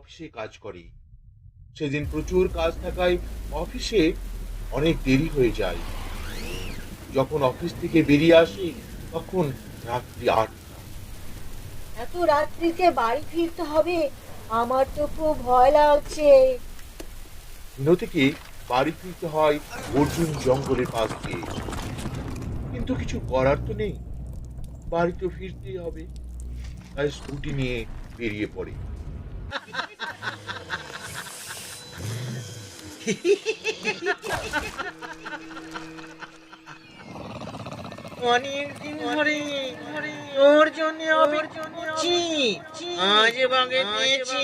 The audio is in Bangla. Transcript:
অফিসে কাজ করে। সেদিন প্রচুর কাজ থাকায় অফিসে অনেক দেরি হয়ে যায়। যখন অফিস থেকে বেরিয়ে আসি তখন রাত্রি ৮টা। এত রাত্রিতে বাড়ি ফিরতে হবে, আমার তো খুব ভয় লাগছে। থেকে বাড়ি ফিরতে হয় অর্জুন জঙ্গলের পাশ দিয়ে, কিন্তু কিছু করার তো নেই, বাড়ি তো ফিরতেই হবে। তাই স্কুটি নিয়ে বেরিয়ে পড়ে। অনেকদিন ধরে তোর জন্য অপেক্ষা করছি, আজ বাগে পেয়েছি।